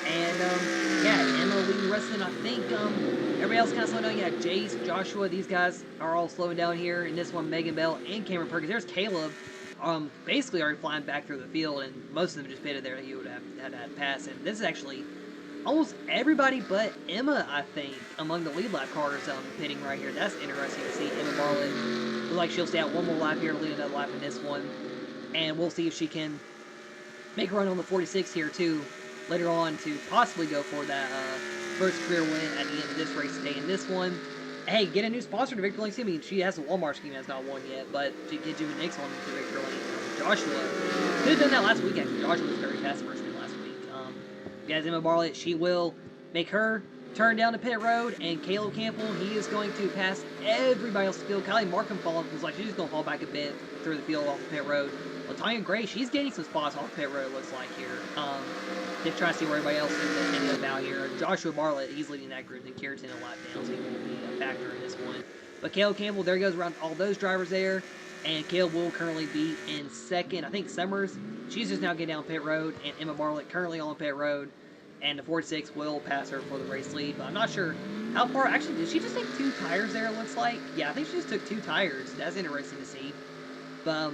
And yeah, Emma leading the rest of them. I think everybody else kind of slowing down. Yeah, Jace, Joshua, these guys are all slowing down here. In this one, Megan Bell and Cameron Perkins. There's Caleb, basically already flying back through the field, and most of them just pitted there that you would have had pass. And this is actually almost everybody but Emma, I think, among the lead lap cars pitting right here. That's interesting to see. Emma Bartlett looks like she'll stay out one more lap here, lead another lap in this one. And we'll see if she can make a run on the 46 here, too, later on to possibly go for that first career win at the end of this race today. In this one, hey, get a new sponsor to Victor Lane. I mean, she has a Walmart scheme, has not won yet, but she get Jimmy Nix on to Victor Lane. Joshua could have done that last week, actually. Joshua was very fast first win last week. Guys, Emma Bartlett, she will make her turn down the pit road, and Caleb Campbell, he is going to pass everybody else in the field. Kylie Markham was like she's just going to fall back a bit through the field off the pit road. Latanya Gray, she's getting some spots off the pit road, it looks like here. Just trying to see where everybody else is up out here. Joshua Bartlett, he's leading that group, and Keratin a lap down, so he won't be a factor in this one. But Caleb Campbell, there he goes around all those drivers there. And Caleb will currently be in second. I think Summers, she's just now getting down pit road. And Emma Bartlett currently on pit road. And the 46 will pass her for the race lead. But I'm not sure how far. Actually, did she just take 2 tires there, it looks like? Yeah, I think she just took 2 tires. That's interesting to see. But,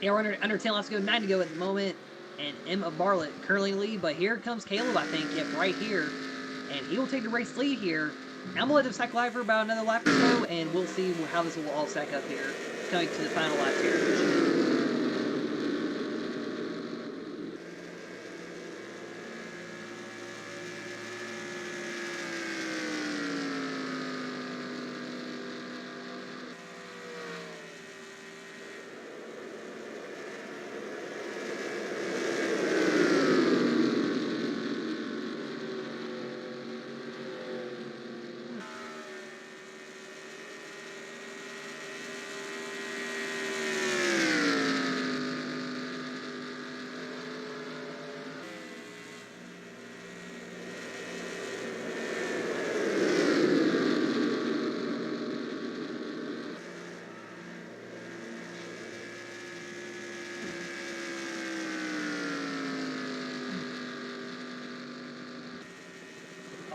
yeah, we're under 10 laps to go. 9 to go at the moment. And Emma Bartlett currently in the lead. But here comes Caleb, I think, yep, right here. And he will take the race lead here. I'm going to let them cycle out for about another lap or so. And we'll see how this will all stack up here, coming to the final lap here.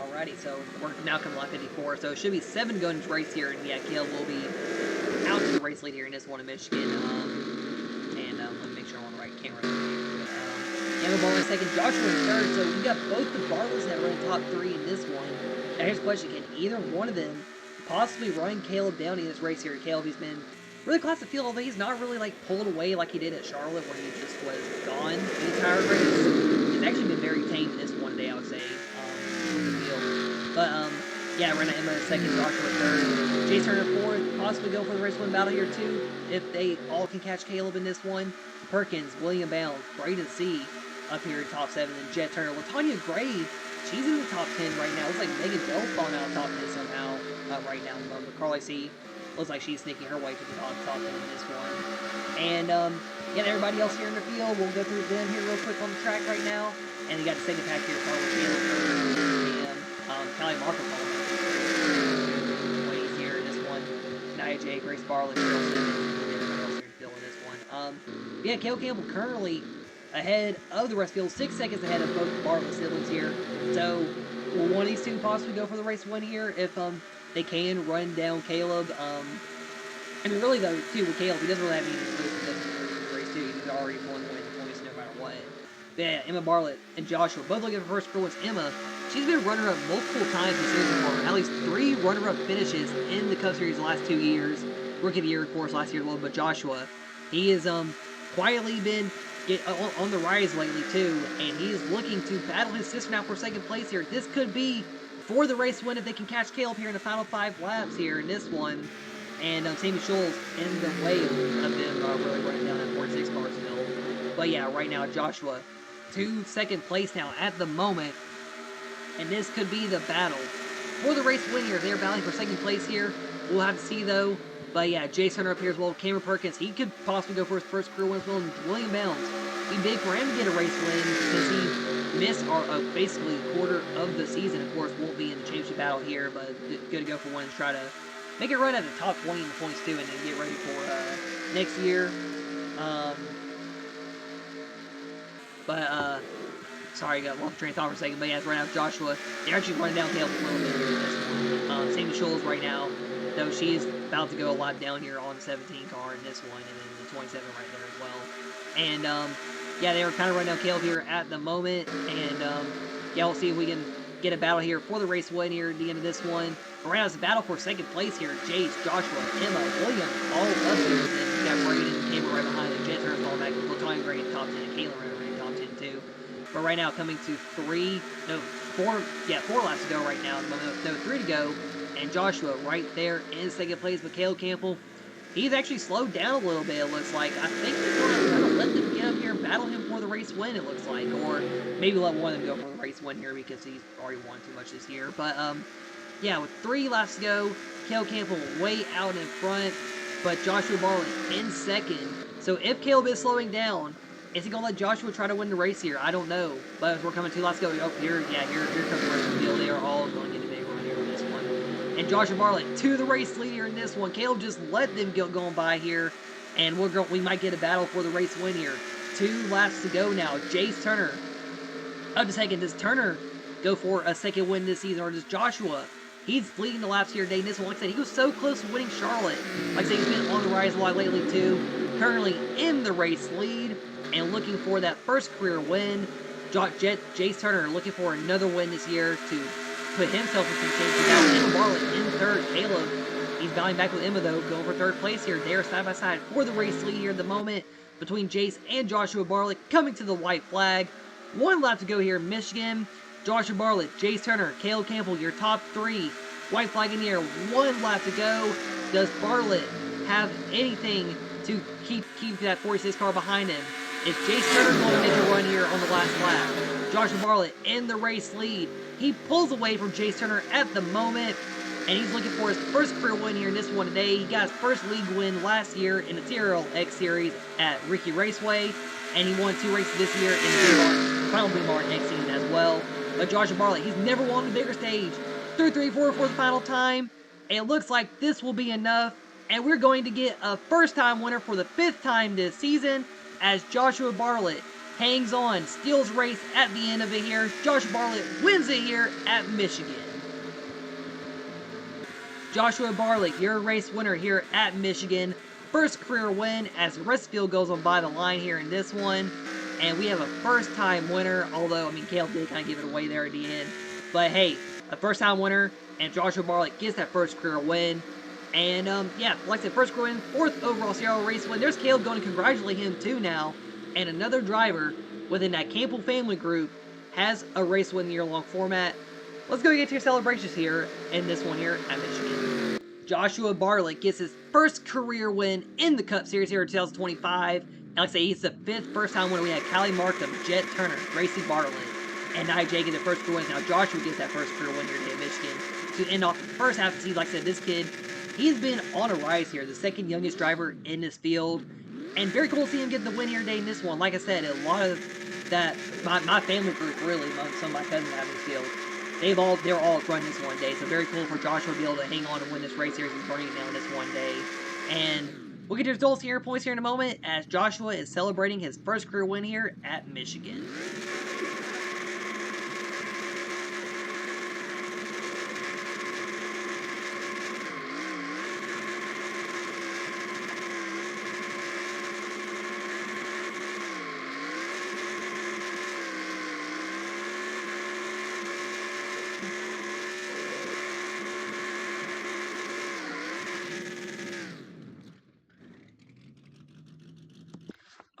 Alrighty, so we're now coming lap 54, so it should be 7 going into race here, and yeah, Caleb will be out to the race lead here in this one in Michigan. Let me make sure I'm on the right camera. Emma Barlett in second, Joshua in third, so we got both the Barletts that run top 3 in this one. Now here's the question, can either one of them possibly run Caleb down in this race here? Caleb, he's been really class to feel, although he's not really like pulled away like he did at Charlotte where he just was gone the entire race. He's actually been very tame this one day, I would say. But yeah, right now Emma in second, Joshua in third, Chase Turner fourth, possibly go for the race win battle here too, if they all can catch Caleb in this one. Perkins, William Bounds, Braden C up here in top 7, and Jet Turner. LaTanya Gray, she's in the top 10 right now. Looks like Megan Bell falling out of top 10 somehow right now. But Carly C looks like she's sneaking her way to the top 10 in this one. And yeah, everybody else here in the field, we'll go through them here real quick on the track right now. And you got the second pack here, Carly Taylor, Callie Marco Ways here in this one. Nia J, Grace Barlett, Cheryl Simmons, and everybody else here in the field in this one. Yeah, Cale Campbell currently ahead of the rest of the field, 6 seconds ahead of both Barlett siblings here. So, will one of these two possibly go for the race win here if they can run down Caleb? I mean, really though, too, with Caleb, he doesn't really have anything to lose in the race too. He's already won points no matter what. But yeah, Emma Barlett and Joshua both looking for first for once. Emma, she's been runner-up multiple times this season for at least 3 runner-up finishes in the Cup Series the last 2 years. Rookie of the Year, of course, last year a little bit. Joshua, he has quietly been on the rise lately too, and he's looking to battle his sister now for second place here. This could be for the race win if they can catch Caleb here in the final 5 laps here in this one. And Sammy Scholes in the way of them really running down that 46 car still. But yeah, right now Joshua to second place now at the moment, and this could be the battle for the race win here. They're battling for second place here. We'll have to see though. But yeah, Jace Hunter up here as well. Cameron Perkins, he could possibly go for his first career win as well. And William Bounds, it'd be big for him to get a race win since he missed basically a quarter of the season. Of course, won't be in the championship battle here, but good to go for one to try to make it run at the top 20 in the points too, and then get ready for next year. Sorry, I got lost train of thought for a second, but yeah, it's right now Joshua. They're actually running down Caleb a little bit here in this one. Sammy Scholes right now, though she's about to go a lot down here on the 17 car in this one, and then the 27 right there as well. And yeah, they were kind of running down Caleb here at the moment, and yeah, we'll see if we can get a battle here for the race win here at the end of this one. But right now it's a battle for second place here. Jace, Joshua, Emma, William, all up here, and then we got Braden and Cameron right behind them. Jet Turner's falling back, LaTanya Gray in top 10, and Caitlin right in top 10 too. But right now coming to 4 laps to go right now. No, 3 to go. And Joshua right there in second place. But Caleb Campbell, he's actually slowed down a little bit, it looks like. I think they're going to let them get up here and battle him for the race win, it looks like. Or maybe let one of them go for the race win here because he's already won too much this year. But yeah, with 3 laps to go, Caleb Campbell way out in front. But Joshua Barlett in second. So if Caleb is slowing down, is he going to let Joshua try to win the race here? I don't know. But as we're coming 2 laps to go, oh, here comes the rest of the field. They are all going to get a big run here on this one. And Joshua Barlett to the race leader in this one. Caleb just let them go going by here. And we might get a battle for the race win here. 2 laps to go now. Jace Turner up to second. Does Turner go for a second win this season? Or does Joshua? He's leading the laps here today in this one. Like I said, he was so close to winning Charlotte. Like I said, he's been on the rise a lot lately too. Currently in the race lead. And looking for that first career win. Jace Turner looking for another win this year to put himself in some change. Now Emma Barlett in third. Caleb, he's battling back with Emma though, going for third place here. They're side by side for the race lead here at the moment between Jace and Joshua Barlett coming to the white flag. 1 lap to go here in Michigan. Joshua Barlett, Jace Turner, Caleb Campbell, your top 3. White flag in the air. 1 lap to go. Does Barlett have anything to keep that 46 car behind him? Is Jace Turner going to make a run here on the last lap? Joshua Barlett in the race lead. He pulls away from Jace Turner at the moment, and he's looking for his first career win here in this one today. He got his first league win last year in the CRL X Series at Ricky Raceway, and he won 2 races this year in the final Blue Martin X season as well. But Joshua Barlett, he's never won the bigger stage. 3-3-4 for the final time, and it looks like this will be enough, and we're going to get a first-time winner for the 5th time this season, as Joshua Barlett hangs on, steals race at the end of it here. Joshua Bartlett wins it here at Michigan. Joshua Bartlett, your race winner here at Michigan. First career win as the rest of the field goes on by the line here in this one. And we have a first-time winner, although, I mean, Cale did kind of give it away there at the end. But hey, a first-time winner, and Joshua Bartlett gets that first career win. And, yeah, like I said, first career win, 4th overall CRL race win. There's Caleb going to congratulate him, too, now. And another driver within that Campbell family group has a race win year-long format. Let's go get to your celebrations here in this one here at Michigan. Joshua Bartlett gets his first career win in the Cup Series here in 2025. And like I say, he's the 5th first-time winner. We had Callie Markham, Jet Turner, Gracie Bartlett, and Nia Jay get the first career wins. Now Joshua gets that first career win here today at Michigan to end off the first half of the season. Like I said, this kid, he's been on a rise here. The second youngest driver in this field. And very cool to see him get the win here today in this one. Like I said, a lot of that, my family group really, some of my cousins have in this field. They're all running this one day, so very cool for Joshua to be able to hang on and win this race series. He's running it now in this one day. And we'll get to results here, points here in a moment, as Joshua is celebrating his first career win here at Michigan.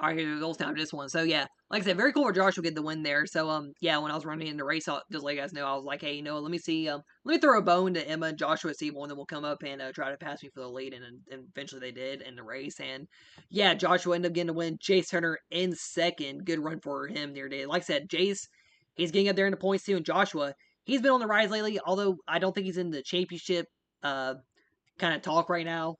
Alright, here's the results now for this one. So, yeah, like I said, very cool for Joshua get the win there. So, yeah, when I was running in the race, just to let you guys know, I was like, hey, you know, let me see, let me throw a bone to Emma and Joshua, see if one of them will come up and try to pass me for the lead, and eventually they did in the race. And, yeah, Joshua ended up getting to win. Jace Turner in second. Good run for him there today. Like I said, Jace, he's getting up there in the points too, and Joshua, he's been on the rise lately, although I don't think he's in the championship, kind of talk right now.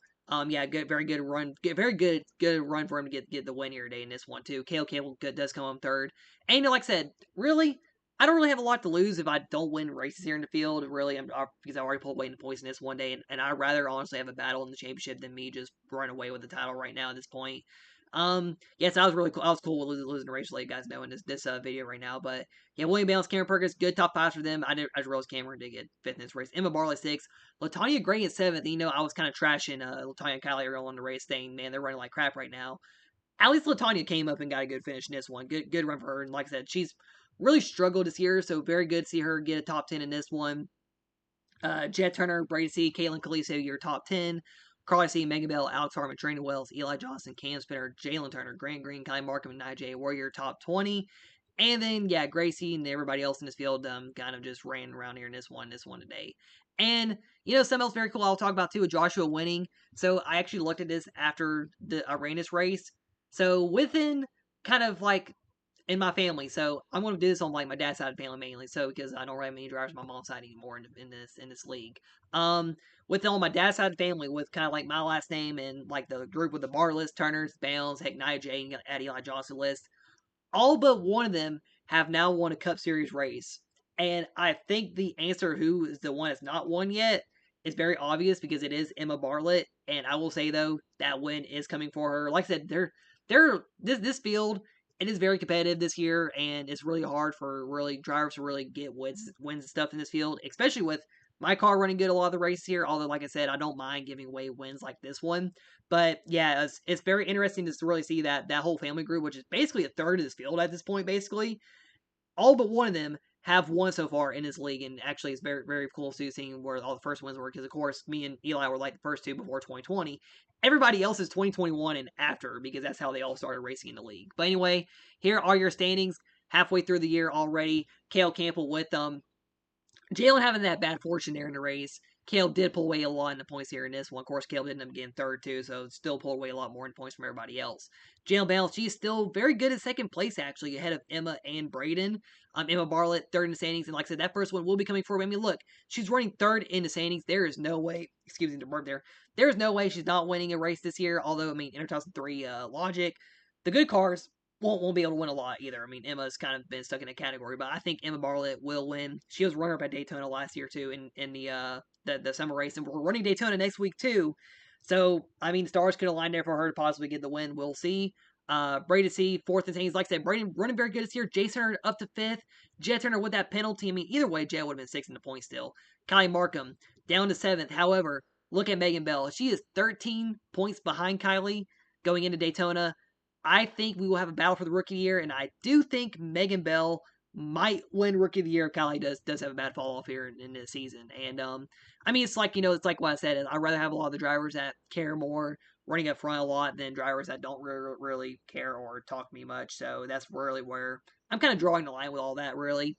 Yeah, good, very good run, very good run for him to get the win here today in this one too. Cale Campbell does come on third, and you know, like I said, really, I don't really have a lot to lose if I don't win races here in the field. Really, because I already pulled away in the points in this one day, and I'd rather honestly have a battle in the championship than me just run away with the title right now at this point. Yes, I was really cool. I was cool with losing the race, to let you guys know in this video right now. But yeah, William Balance, Cameron Perkins, good top fives for them. I realized Cameron did get 5th in this race. Emma Barley 6th, Latanya Gray in 7th. You know, I was kind of trashing Latanya and Kylie early on the race, saying, man, they're running like crap right now. At least Latanya came up and got a good finish in this one. Good run for her. And like I said, she's really struggled this year, so very good to see her get a top 10 in this one. Jet Turner, Brady C, Caitlin Caliso, your top 10. Carly C, Megan Bell, Alex Harmon, Trina Wells, Eli Johnson, Cam Spinner, Jalen Turner, Grant Green, Kylie Markham, and Nia Jay were your top 20. And then, yeah, Gracie and everybody else in this field kind of just ran around here in this one today. And, you know, something else very cool I'll talk about, too, with Joshua winning. So, I actually looked at this after I ran this race. So, within kind of, like, in my family, so I'm going to do this on, like, my dad's side of the family mainly, so, because I don't really have many drivers on my mom's side anymore in this league. With on my dad's side of the family, with kind of, like, my last name and, like, the group with the Bartletts, Turners, Bounds, heck, Nia Jay, and add Eli Johnson list, all but one of them have now won a Cup Series race. And I think the answer who is the one that's not won yet is very obvious because it is Emma Bartlett. And I will say though, that win is coming for her. Like I said, this field, it is very competitive this year, and it's really hard for really drivers to really get wins and stuff in this field, especially with my car running good a lot of the race here. Although, like I said, I don't mind giving away wins like this one. But yeah, it's very interesting to really see that whole family group, which is basically a third of this field at this point, basically, all but one of them have won so far in this league, and actually it's very, very cool to see where all the first wins were, because of course me and Eli were like the first two before 2020. Everybody else is 2021 and after, because that's how they all started racing in the league. But anyway, here are your standings halfway through the year already. Cale Campbell with Jalen having that bad fortune there in the race. Cale did pull away a lot in the points here in this one. Of course, Cale did end up getting third too, so still pulled away a lot more in points from everybody else. Jalen Balance, she's still very good at second place, actually, ahead of Emma and Braden. Emma Bartlett, third in the standings, and like I said, that first one will be coming forward. I mean, look, she's running third in the standings. There is no way, excuse me, the burp there. There is no way she's not winning a race this year, although, I mean, in 2003 logic, the good cars won't be able to win a lot either. I mean, Emma's kind of been stuck in a category, but I think Emma Bartlett will win. She was runner-up at Daytona last year too in the summer race, and we're running Daytona next week too. So I mean, stars could align there for her to possibly get the win. We'll see. Brady C, 4th and 10. Like I said, Brady running very good this year. Jason Turner up to 5th. Jet Turner with that penalty. I mean, either way, Jet would have been 6th in the point still. Kylie Markham down to 7th. However, look at Megan Bell. She is 13 points behind Kylie going into Daytona. I think we will have a battle for the rookie of the year, and I do think Megan Bell might win rookie of the year if Kylie does have a bad fall off here in this season. And I mean, it's like it's like what I said. I'd rather have a lot of the drivers that care more running up front a lot than drivers that don't really care or talk to me much. So that's really where I'm kind of drawing the line with all that, really.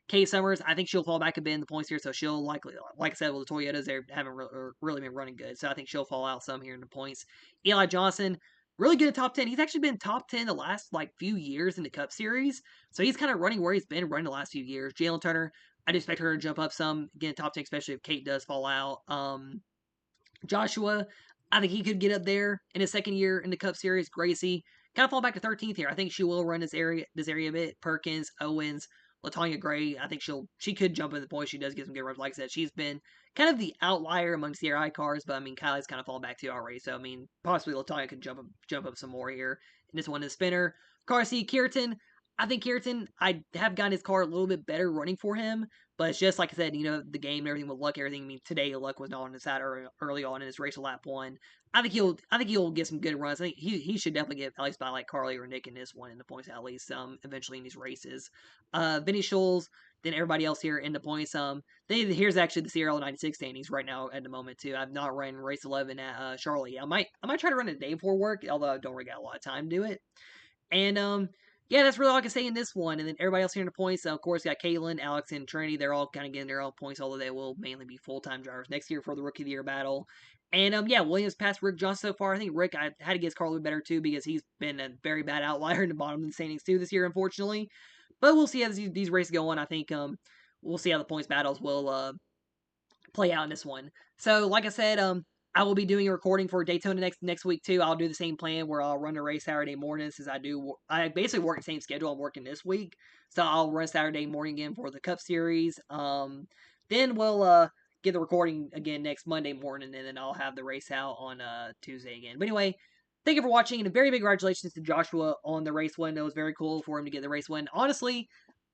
Kate Summers, I think she'll fall back a bit in the points here, so she'll likely, like I said, with the Toyotas, they haven't really been running good, so I think she'll fall out some here in the points. Eli Johnson, really good at top 10. He's actually been top 10 the last few years in the Cup Series, so he's kind of running where he's been running the last few years. Jalen Turner, I'd expect her to jump up some, again, top 10, especially if Kate does fall out. Joshua, I think he could get up there in his second year in the Cup Series. Gracie, kind of fall back to 13th here. I think she will run this area a bit. Perkins, Owens, Latanya Gray. I think she could jump in the points. She does get some good runs. Like I said, she's been kind of the outlier amongst the CRI cars, but I mean Kylie's kind of fallen back too already. So I mean possibly Latanya could jump up some more here. And this one is spinner. Car C, Kierton. I think Kierton, I have gotten his car a little bit better running for him, but it's just like I said, the game and everything with luck, everything. I mean, today luck was not on his side early on in his race to lap 1. I think he'll get some good runs. I think he should definitely get at least by like Carly or Nick in this one in the points at least eventually in these races. Vinny Scholes, then everybody else here in the points. Here's actually the CRL 96 standings right now at the moment too. I've not run race 11 at Charlotte. I might try to run it the day before work, although I don't really got a lot of time to do it. And yeah, that's really all I can say in this one. And then everybody else here in the points, of course, got Caitlin, Alex, and Trinity. They're all kind of getting their own points, although they will mainly be full-time drivers next year for the Rookie of the Year battle. And yeah, Williams passed Rick Johnson so far. I think Rick, I had to guess Carl better too because he's been a very bad outlier in the bottom of the standings too this year, unfortunately. But we'll see as these races go on. I think we'll see how the points battles will play out in this one. So, like I said, I will be doing a recording for Daytona next week too. I'll do the same plan where I'll run a race Saturday morning since I basically work the same schedule I'm working this week. So I'll run Saturday morning again for the Cup Series. Then we'll get the recording again next Monday morning, and then I'll have the race out on Tuesday again. But anyway, thank you for watching, and a very big congratulations to Joshua on the race win. It was very cool for him to get the race win. Honestly,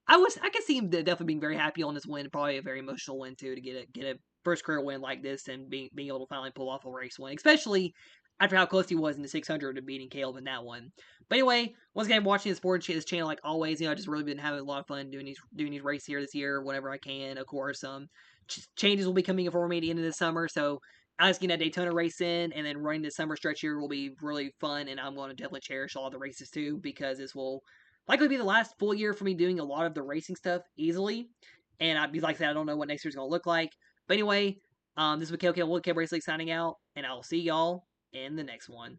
I could see him definitely being very happy on this win. Probably a very emotional win too to get a first career win like this and being able to finally pull off a race win, especially after how close he was in the 600 to beating Caleb in that one. But anyway, once again, watching this channel like always. I just really been having a lot of fun doing these races here this year whenever I can. Of course, changes will be coming for me at the end of the summer, so I was getting that Daytona race in, and then running the summer stretch here will be really fun, and I'm going to definitely cherish all the races too because this will likely be the last full year for me doing a lot of the racing stuff easily. And like I said, I don't know what next year's going to look like. But anyway, this is Mikhail World Cup Racing League signing out, and I'll see y'all in the next one.